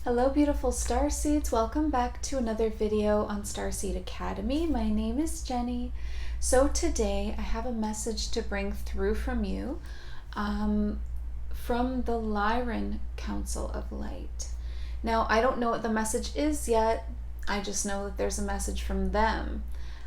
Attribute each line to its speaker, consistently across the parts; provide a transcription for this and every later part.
Speaker 1: Hello beautiful Starseeds, welcome back to another video on Starseed Academy. My name is Jenny. So today I have a message to bring through from you from the Lyran Council of Light. Now I don't know what the message is yet, I just know that there's a message from them.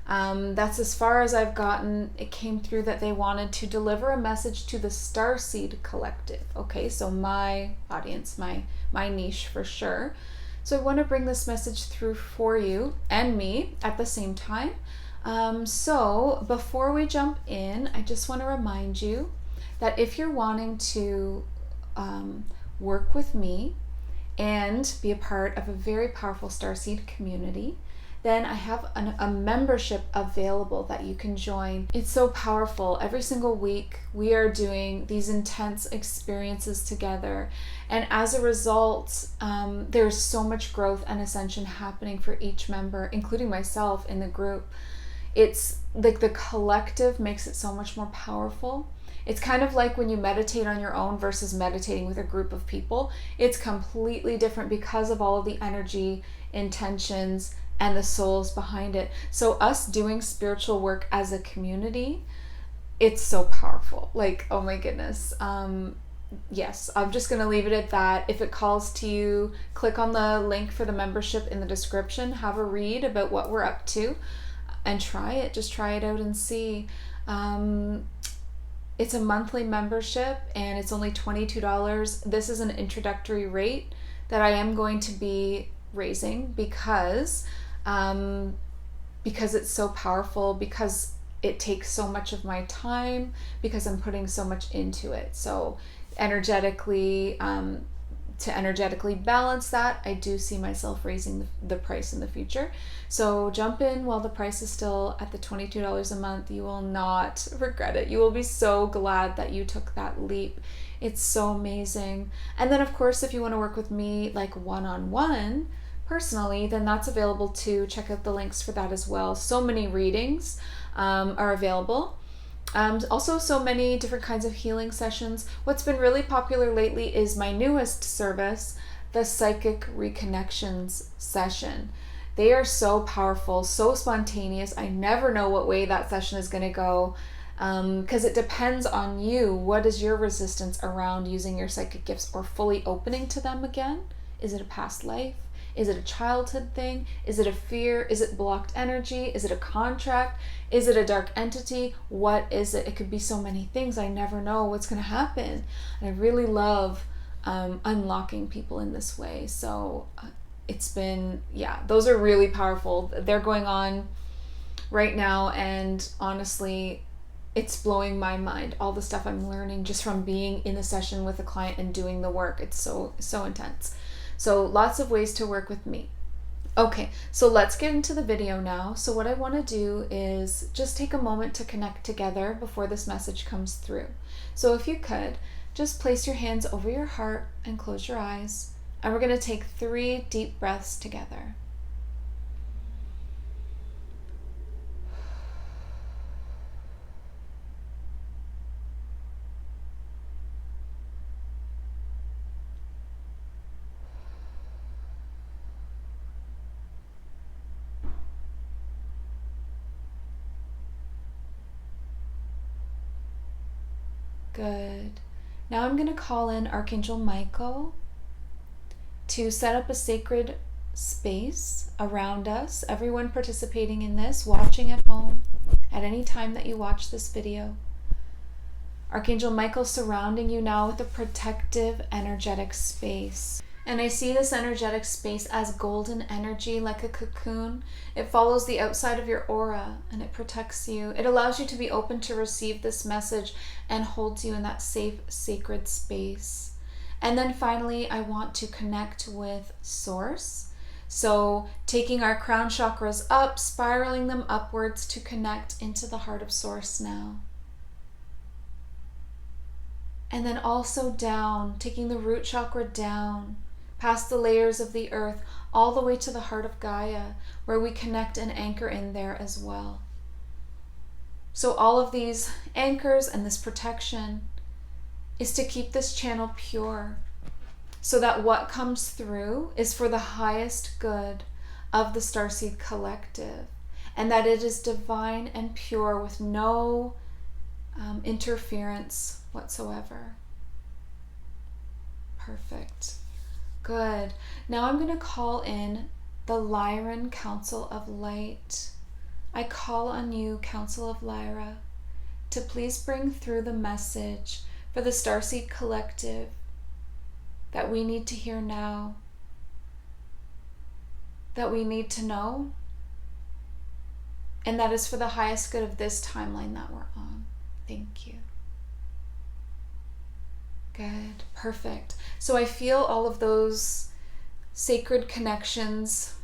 Speaker 1: That's as far as I've gotten. It came through that they wanted to deliver a message to the Starseed collective. Okay, so my audience, my niche for sure. So I want to bring this message through for you and me at the same time. So before we jump in, I just want to remind you that if you're wanting to work with me and be a part of a very powerful Starseed community, then I have a membership available that you can join. It's so powerful. Every single week we are doing these intense experiences together, and as a result there's so much growth and ascension happening for each member, including myself in the group. It's like the collective makes it so much more powerful. It's kind of like when you meditate on your own versus meditating with a group of people. It's completely different because of all of the energy, intentions, and the souls behind it. So us doing spiritual work as a community, it's so powerful. Like, oh my goodness. Yes, I'm just going to leave it at that. If it calls to you, click on the link for the membership in the description. Have a read about what we're up to and try it. Just try it out and see. It's a monthly membership and it's only $22. This is an introductory rate that I am going to be raising because it's so powerful, because it takes so much of my time, because I'm putting so much into it. So energetically, to energetically balance that, I do see myself raising the price in the future. So jump in while the price is still at the $22 a month. You will not regret it. You will be so glad that you took that leap. It's so amazing. And then of course, if you want to work with me like one-on-one, personally, then that's available too. Check out the links for that as well. So many readings are available. Also so many different kinds of healing sessions. What's been really popular lately is my newest service, the Psychic Reconnections session. They are so powerful, so spontaneous. I never know what way that session is going to go because it depends on you. What is your resistance around using your psychic gifts or fully opening to them again? Is it a past life? Is it a childhood thing? Is it a fear? Is it blocked energy? Is it a contract? Is it a dark entity? What is it? It could be so many things. I never know what's going to happen. And I really love unlocking people in this way. So it's been, yeah, those are really powerful. They're going on right now, and honestly, it's blowing my mind. All the stuff I'm learning just from being in a session with a client and doing the work. It's so intense. So lots of ways to work with me. Okay, so let's get into the video now. So what I want to do is just take a moment to connect together before this message comes through. So if you could, just place your hands over your heart and close your eyes. And we're going to take 3 deep breaths together. Good. Now I'm going to call in Archangel Michael to set up a sacred space around us. Everyone participating in this, watching at home, at any time that you watch this video. Archangel Michael surrounding you now with a protective, energetic space. And I see this energetic space as golden energy, like a cocoon. It follows the outside of your aura and it protects you. It allows you to be open to receive this message and holds you in that safe, sacred space. And then finally, I want to connect with Source. So taking our crown chakras up, spiraling them upwards to connect into the heart of Source now. And then also down, taking the root chakra down, past the layers of the earth, all the way to the heart of Gaia, where we connect and anchor in there as well. So all of these anchors and this protection is to keep this channel pure, so that what comes through is for the highest good of the Starseed Collective, and that it is divine and pure with no interference whatsoever. Perfect. Good. Now I'm going to call in the Lyran Council of Light. I call on you, Council of Lyra, to please bring through the message for the Starseed Collective that we need to hear now, that we need to know, and that is for the highest good of this timeline that we're on. Thank you. Good. Perfect. So I feel all of those sacred connections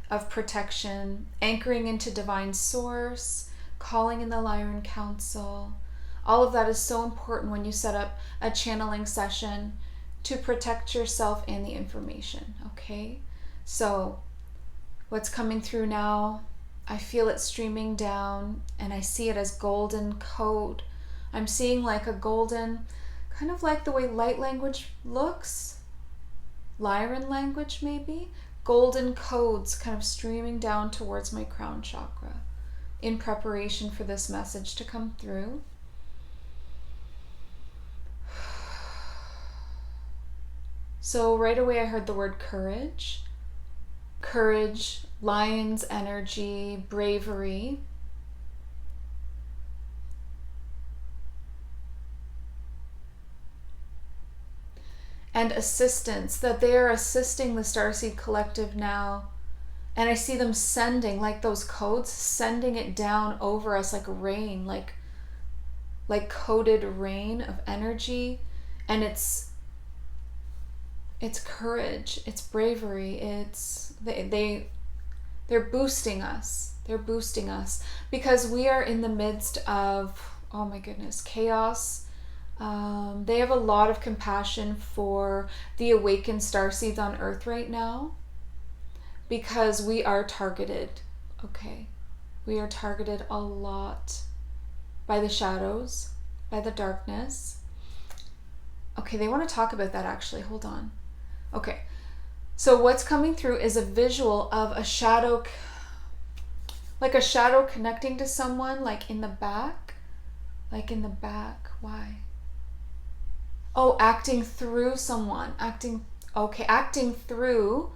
Speaker 1: of protection, anchoring into divine source, calling in the Lyran Council. All of that is so important when you set up a channeling session to protect yourself and the information, okay? So what's coming through now, I feel it streaming down, and I see it as golden code. I'm seeing like a golden, kind of like the way light language looks, Lyran language maybe, golden codes kind of streaming down towards my crown chakra in preparation for this message to come through. So right away I heard the word courage. Courage, lion's energy, bravery. And assistance, that they are assisting the Starseed Collective now. And I see them sending, like those codes, sending it down over us like rain, like coded rain of energy. And it's courage, it's bravery, it's they're boosting us. They're boosting us because we are in the midst of, oh my goodness, chaos. They have a lot of compassion for the awakened starseeds on Earth right now because we are targeted, okay? We are targeted a lot by the shadows, by the darkness. Okay, they want to talk about that actually. Hold on. Okay, so what's coming through is a visual of a shadow, like a shadow connecting to someone, like in the back. Like in the back. Why? Oh, acting through someone. Acting through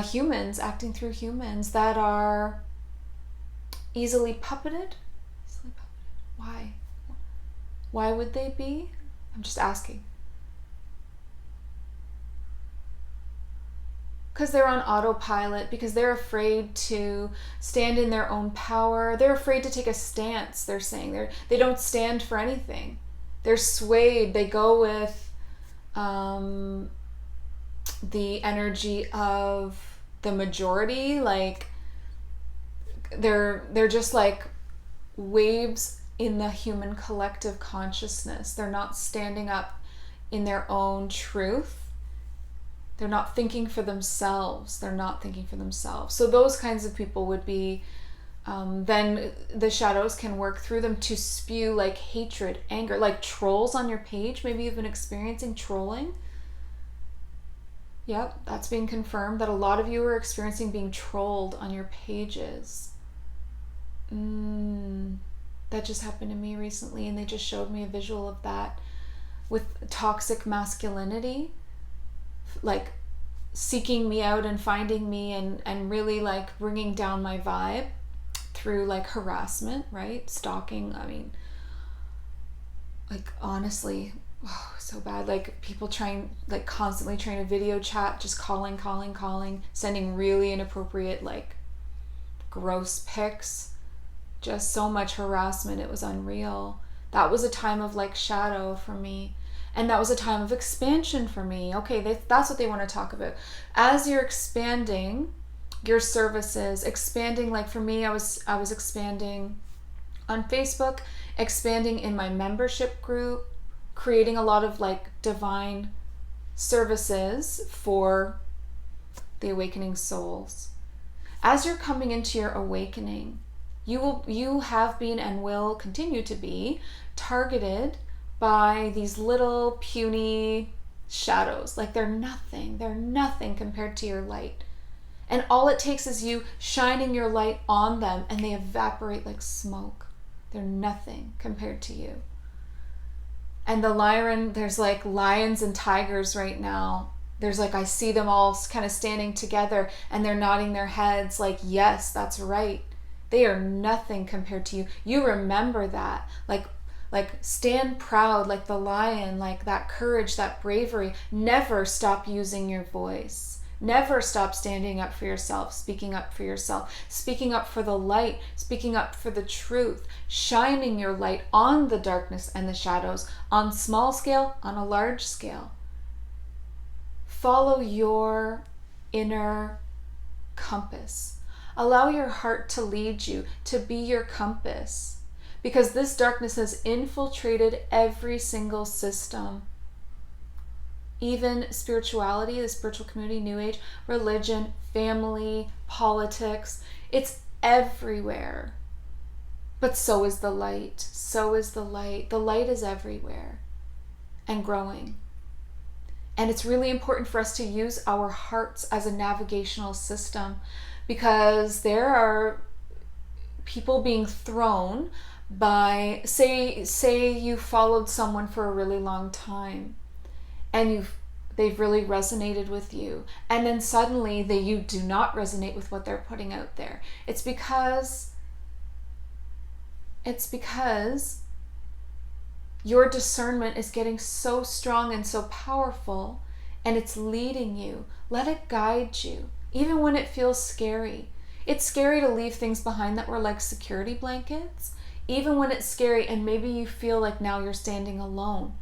Speaker 1: humans. Acting through humans that are easily puppeted. Why? Why would they be? I'm just asking. Because they're on autopilot, because they're afraid to stand in their own power. They're afraid to take a stance, they're saying. They don't stand for anything. They're swayed. They go with the energy of the majority. Like they're just like waves in the human collective consciousness. They're not standing up in their own truth. They're not thinking for themselves. So those kinds of people would be, then the shadows can work through them to spew like hatred, anger, like trolls on your page. Maybe you've been experiencing trolling. Yep, that's being confirmed that a lot of you are experiencing being trolled on your pages. That just happened to me recently, and they just showed me a visual of that with toxic masculinity. Like seeking me out and finding me and really like bringing down my vibe through like harassment, right? Stalking. I mean, like honestly, so bad. Like people constantly trying to video chat, just calling, sending really inappropriate, like gross pics, just so much harassment. It was unreal. That was a time of like shadow for me. And that was a time of expansion for me. Okay, that's what they want to talk about. As you're expanding your services, expanding, like for me, I was expanding on Facebook, expanding in my membership group, creating a lot of like divine services for the awakening souls. As you're coming into your awakening, you have been and will continue to be targeted by these little puny shadows. Like they're nothing compared to your light. And all it takes is you shining your light on them and they evaporate like smoke. They're nothing compared to you. And the Lyran, there's like lions and tigers right now. There's like, I see them all kind of standing together and they're nodding their heads like, yes, that's right. They are nothing compared to you. You remember that. Like stand proud like the lion, like that courage, that bravery. Never stop using your voice. Never stop standing up for yourself, speaking up for yourself, speaking up for the light, speaking up for the truth, shining your light on the darkness and the shadows, on small scale, on a large scale. Follow your inner compass. Allow your heart to lead you, to be your compass, because this darkness has infiltrated every single system. Even spirituality, the spiritual community, New Age, religion, family, politics, it's everywhere. But so is the light. So is the light. The light is everywhere and growing. And it's really important for us to use our hearts as a navigational system, because there are people being thrown by, say you followed someone for a really long time and they've really resonated with you, and then suddenly you do not resonate with what they're putting out there. It's because your discernment is getting so strong and so powerful, and it's leading you. Let it guide you, even when it feels scary. It's scary to leave things behind that were like security blankets, even when it's scary and maybe you feel like now you're standing alone.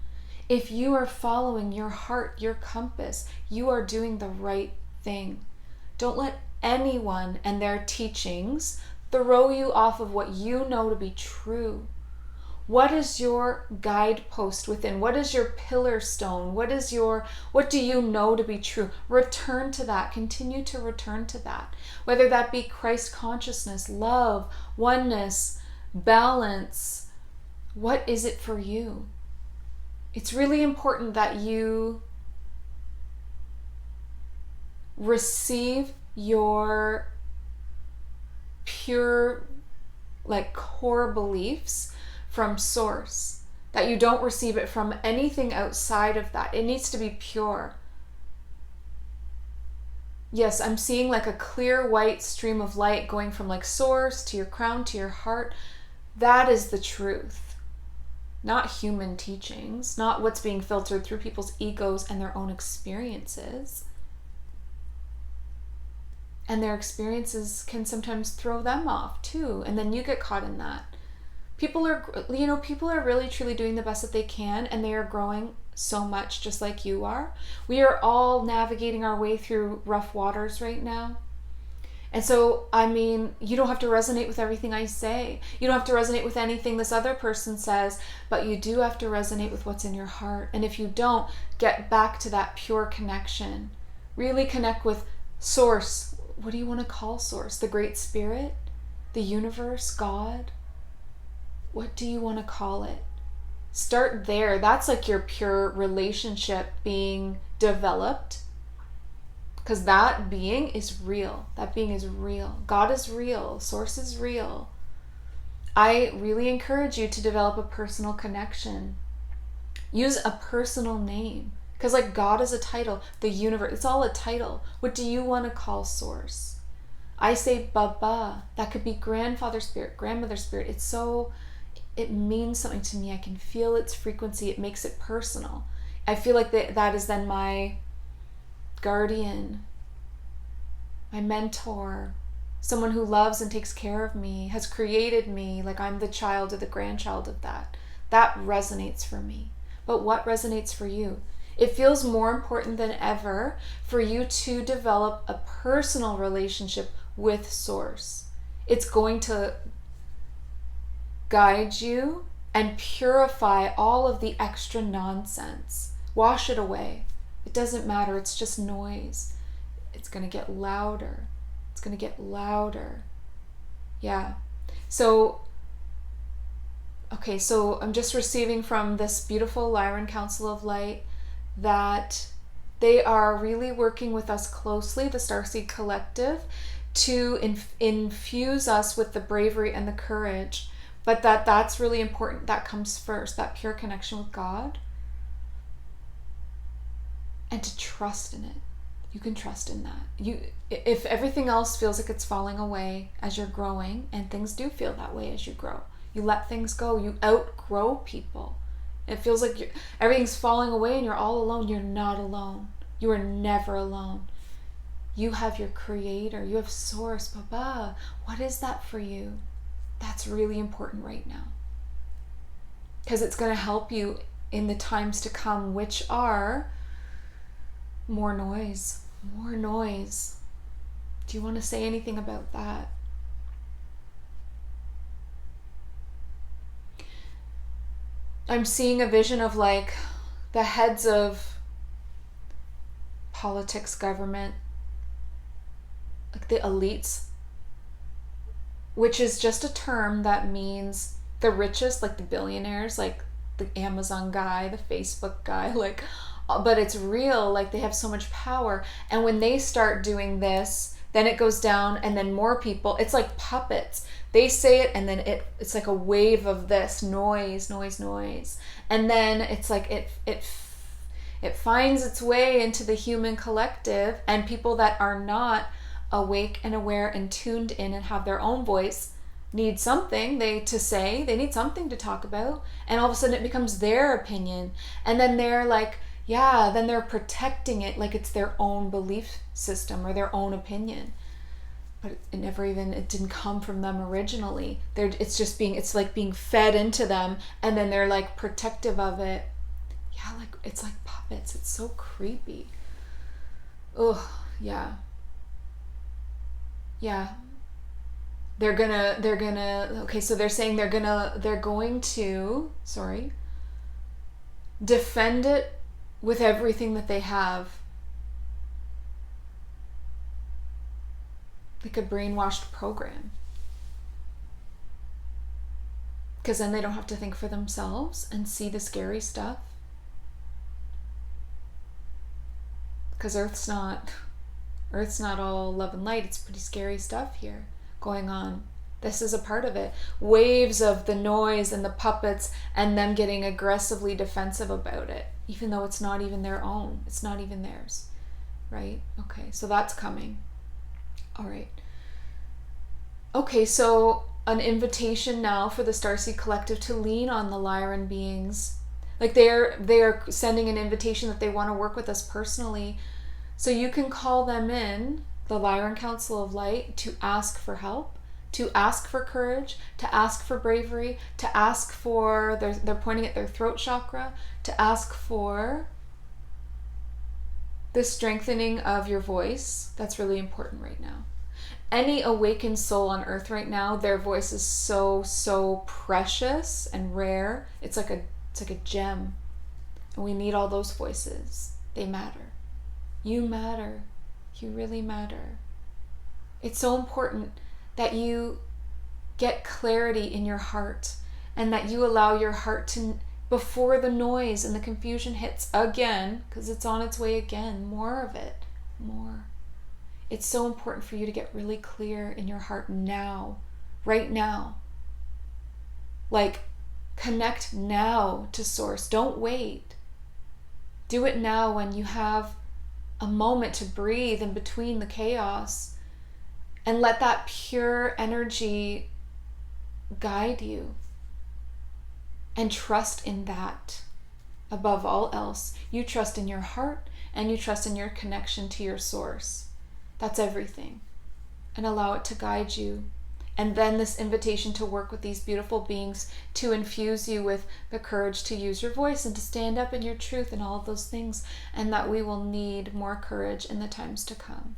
Speaker 1: If you are following your heart, your compass, you are doing the right thing. Don't let anyone and their teachings throw you off of what you know to be true. What is your guidepost within? What is your pillar stone? What do you know to be true? Return to that. Continue to return to that. Whether that be Christ consciousness, love, oneness, balance. What is it for you? It's really important that you receive your pure, like, core beliefs from source, that you don't receive it from anything outside of that. It needs to be pure. Yes, I'm seeing like a clear white stream of light going from like source to your crown to your heart. That is the truth. Not human teachings, not what's being filtered through people's egos and their own experiences. And their experiences can sometimes throw them off too, and then you get caught in that. People are really truly doing the best that they can, and they are growing so much just like you are. We are all navigating our way through rough waters right now. And so, I mean, you don't have to resonate with everything I say. You don't have to resonate with anything this other person says, but you do have to resonate with what's in your heart. And if you don't, get back to that pure connection. Really connect with source. What do you want to call source? The Great Spirit? The universe? God? What do you want to call it? Start there. That's like your pure relationship being developed. Because that being is real. That being is real. God is real. Source is real. I really encourage you to develop a personal connection. Use a personal name. Because like God is a title. The universe, it's all a title. What do you want to call source? I say Baba. That could be grandfather spirit, grandmother spirit. It means something to me. I can feel its frequency. It makes it personal. I feel like that is then my guardian, my mentor, someone who loves and takes care of me, has created me, like I'm the child or the grandchild of that. That resonates for me. But what resonates for you? It feels more important than ever for you to develop a personal relationship with Source. It's going to guide you and purify all of the extra nonsense. Wash it away. It doesn't matter. It's just noise. It's going to get louder. It's going to get louder. Yeah. So I'm just receiving from this beautiful Lyran Council of Light that they are really working with us closely, the Starseed Collective, to infuse us with the bravery and the courage. But that's really important. That comes first, that pure connection with God. And to trust in it. You can trust in that. If everything else feels like it's falling away as you're growing, and things do feel that way as you grow, you let things go. You outgrow people. It feels like everything's falling away and you're all alone. You're not alone. You are never alone. You have your creator. You have source. Baba. What is that for you? That's really important right now. Because it's going to help you in the times to come, which are more noise. More noise. Do you want to say anything about that? I'm seeing a vision of like the heads of politics, government, like the elites, which is just a term that means the richest, like the billionaires, like the Amazon guy, the Facebook guy, like, but it's real, like they have so much power. And when they start doing this, then it goes down, and then more people, it's like puppets. They say it, and then it's like a wave of this noise. And then it's like it finds its way into the human collective, and people that are not awake and aware and tuned in and have their own voice need something to say. They need something to talk about. And all of a sudden it becomes their opinion. And then they're like, yeah, then they're protecting it like it's their own belief system or their own opinion. But it didn't come from them originally. It's like being fed into them, and then they're like protective of it. Yeah, like it's like puppets. It's so creepy. Ugh, yeah. Yeah. They're gonna okay, so they're saying they're going to defend it with everything that they have. Like a brainwashed program. Because then they don't have to think for themselves and see the scary stuff. Because Earth's not all love and light. It's pretty scary stuff here going on. This is a part of it. Waves of the noise and the puppets, and them getting aggressively defensive about it, even though it's not even their own. It's not even theirs. Right? Okay, so that's coming. All right. Okay, so an invitation now for the Starseed Collective to lean on the Lyran beings. Like they are sending an invitation that they want to work with us personally. So you can call them in, the Lyran Council of Light, to ask for help, to ask for courage, to ask for bravery, to ask for, they're pointing at their throat chakra, to ask for the strengthening of your voice. That's really important right now. Any awakened soul on earth right now, their voice is so precious and rare. It's like a gem. And we need all those voices. They matter. You matter. You really matter. It's so important that you get clarity in your heart, and that you allow your heart to, before the noise and the confusion hits again, because it's on its way again, more of it, more. It's so important for you to get really clear in your heart now, right now. Like, connect now to Source. Don't wait. Do it now when you have a moment to breathe in between the chaos, and let that pure energy guide you. And trust in that. Above all else, you trust in your heart, and you trust in your connection to your Source. That's everything. And allow it to guide you. And then this invitation to work with these beautiful beings, to infuse you with the courage to use your voice and to stand up in your truth and all of those things. And that we will need more courage in the times to come.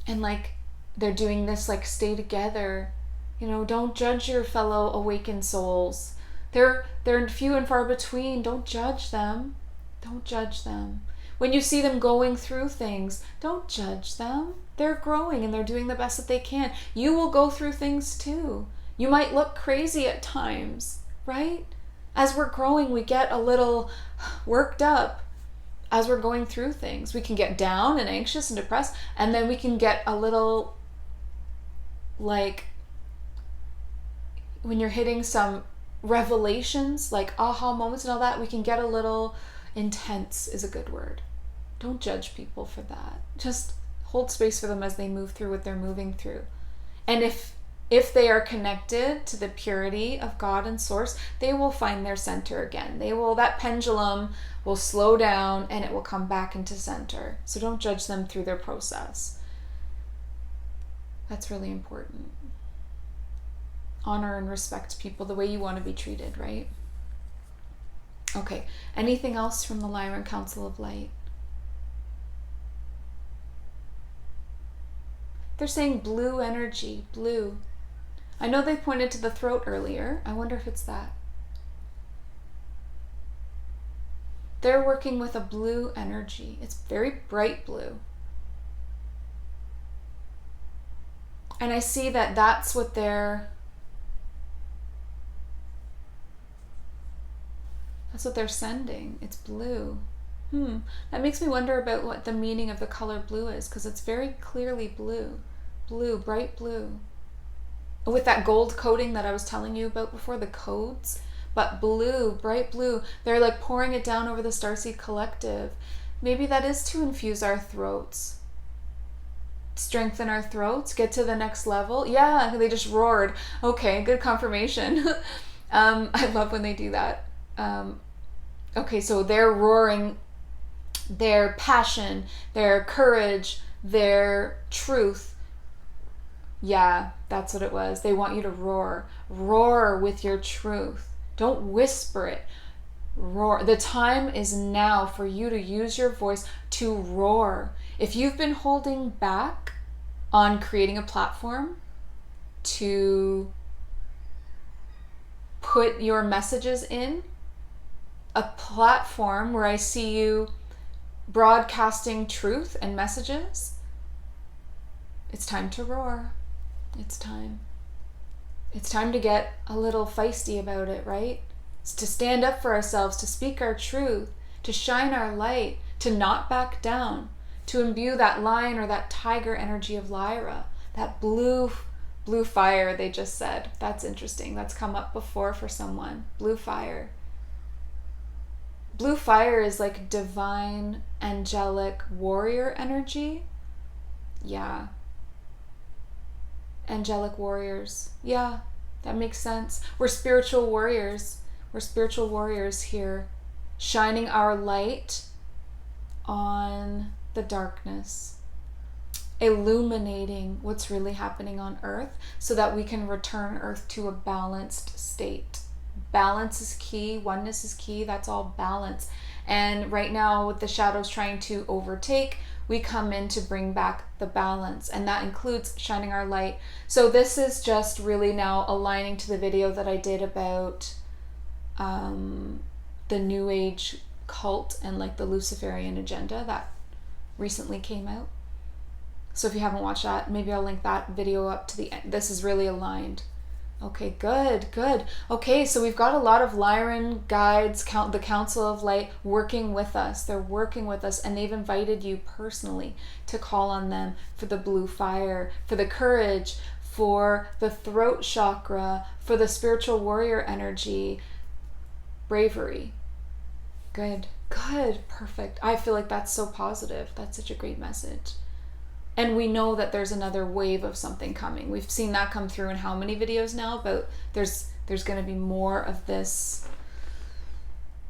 Speaker 1: And like they're doing this, like, stay together. You know, don't judge your fellow awakened souls. They're few and far between. Don't judge them. Don't judge them. When you see them going through things, don't judge them. They're growing and they're doing the best that they can. You will go through things too. You might look crazy at times, right? As we're growing, we get a little worked up. as we're going through things. We can get down and anxious and depressed, and then we can get a little, like, when you're hitting some revelations, like aha moments and all that, we can get a little intense, is a good word. Don't judge people for that. Just hold space for them as they move through what they're moving through. And if they are connected to the purity of God and Source, they will find their center again. That pendulum will slow down and it will come back into center. So don't judge them through their process. That's really important. Honor and respect people the way you want to be treated, right? Okay, anything else from the Lyran Council of Light? They're saying blue energy, blue. I know they pointed to the throat earlier. I wonder if it's that. They're working with a blue energy. It's very bright blue. And I see that that's what they're sending. It's blue. That makes me wonder about what the meaning of the color blue is, because it's very clearly blue. Blue, bright blue. With that gold coating that I was telling you about before, the codes. But blue, bright blue. They're like pouring it down over the Starseed Collective. Maybe that is to infuse our throats. Strengthen our throats. Get to the next level. Yeah, they just roared. Okay, good confirmation. I love when they do that. Okay, so they're roaring their passion, their courage, their truth. Yeah, that's what it was. They want you to roar. Roar with your truth. Don't whisper it. Roar. The time is now for you to use your voice to roar. If you've been holding back on creating a platform to put your messages in, a platform where I see you broadcasting truth and messages, it's time to roar. It's time. It's time to get a little feisty about it, right? It's to stand up for ourselves, to speak our truth, to shine our light, to not back down, to imbue that lion or that tiger energy of Lyra, that blue fire they just said. That's interesting. That's come up before for someone. Blue fire. Blue fire is like divine, angelic warrior energy. Yeah. Angelic warriors. Yeah, that makes sense. We're spiritual warriors. We're spiritual warriors here, shining our light on the darkness, illuminating what's really happening on Earth so that we can return Earth to a balanced state. Balance is key. Oneness is key. That's all balance. And right now, with the shadows trying to overtake, we come in to bring back the balance, and that includes shining our light. So this is just really now aligning to the video that I did about the New Age cult and like the Luciferian agenda that recently came out. So if you haven't watched that, maybe I'll link that video up to the end. This is really aligned. Okay, good. Okay, so we've got a lot of Lyran guides, the Council of Light, working with us. They're working with us, and they've invited you personally to call on them for the blue fire, for the courage, for the throat chakra, for the spiritual warrior energy, bravery. Good, perfect. I feel like that's so positive. That's such a great message. And we know that there's another wave of something coming. We've seen that come through in how many videos now? But there's going to be more of this,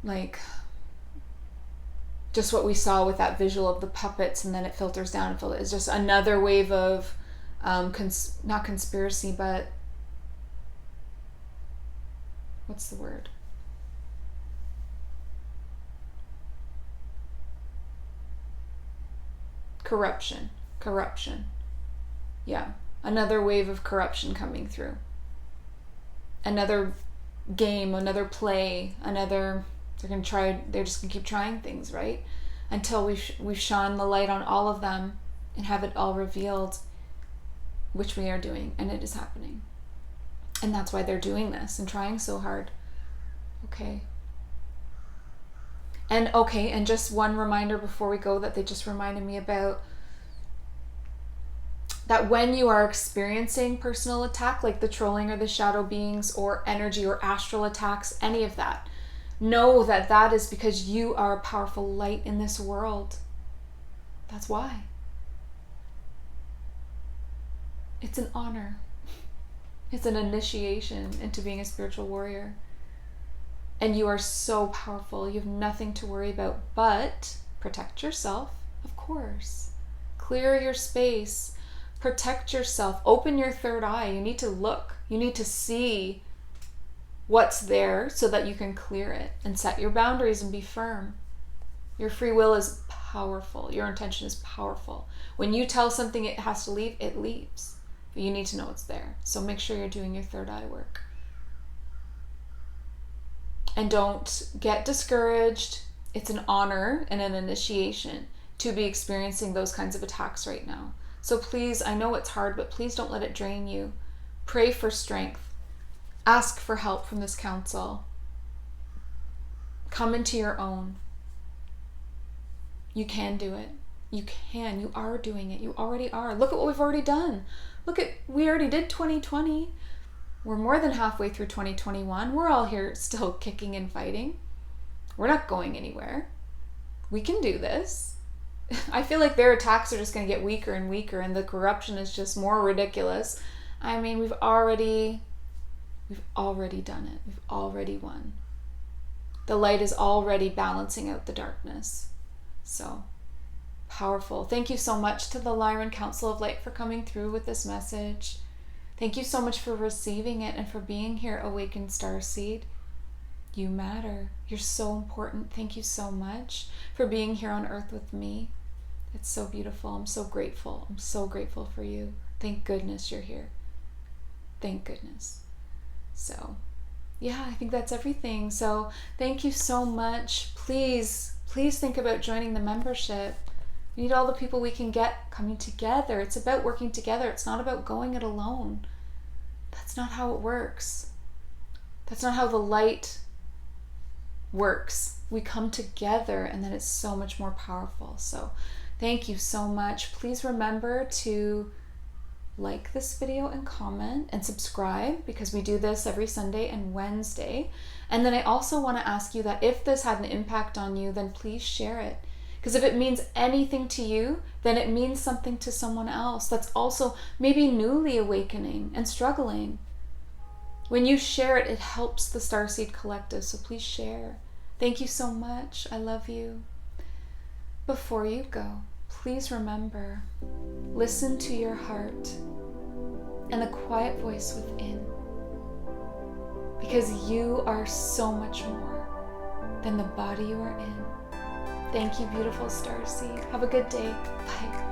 Speaker 1: like, just what we saw with that visual of the puppets, and then it filters down. It's just another wave of, not conspiracy, but what's the word? Corruption. Yeah, another wave of corruption coming through. Another game, another play, they're just gonna keep trying things, right? Until we've shone the light on all of them and have it all revealed, which we are doing, and it is happening. And that's why they're doing this and trying so hard. Okay. And okay, and just one reminder before we go that they just reminded me about, that when you are experiencing personal attack, like the trolling or the shadow beings or energy or astral attacks, any of that, know that that is because you are a powerful light in this world. That's why. It's an honor. It's an initiation into being a spiritual warrior. And you are so powerful. You have nothing to worry about, but protect yourself, of course. Clear your space. Protect yourself. Open your third eye. You need to look. You need to see what's there so that you can clear it and set your boundaries and be firm. Your free will is powerful. Your intention is powerful. When you tell something it has to leave, it leaves. But you need to know it's there. So make sure you're doing your third eye work. And don't get discouraged. It's an honor and an initiation to be experiencing those kinds of attacks right now. So please, I know it's hard, but please don't let it drain you. Pray for strength. Ask for help from this council. Come into your own. You can do it. You can. You are doing it. You already are. Look at what we've already done. We already did 2020. We're more than halfway through 2021. We're all here still kicking and fighting. We're not going anywhere. We can do this. I feel like their attacks are just going to get weaker and weaker, and the corruption is just more ridiculous. I mean, we've already done it. We've already won. The light is already balancing out the darkness. So powerful. Thank you so much to the Lyran Council of Light for coming through with this message. Thank you so much for receiving it and for being here, Awakened Starseed. You matter. You're so important. Thank you so much for being here on Earth with me. It's so beautiful. I'm so grateful. I'm so grateful for you. Thank goodness you're here. Thank goodness. So, yeah, I think that's everything. So, thank you so much. Please think about joining the membership. We need all the people we can get coming together. It's about working together. It's not about going it alone. That's not how it works. That's not how the light works. We come together and then it's so much more powerful. So thank you so much. Please remember to like this video and comment and subscribe, because we do this every Sunday and Wednesday. And then I also want to ask you that if this had an impact on you, then please share it. Because if it means anything to you, then it means something to someone else that's also maybe newly awakening and struggling. When you share it, it helps the Starseed Collective, so please share. Thank you so much. I love you. Before you go, please remember, listen to your heart and the quiet voice within, because you are so much more than the body you are in. Thank you, beautiful Starseed. Have a good day. Bye.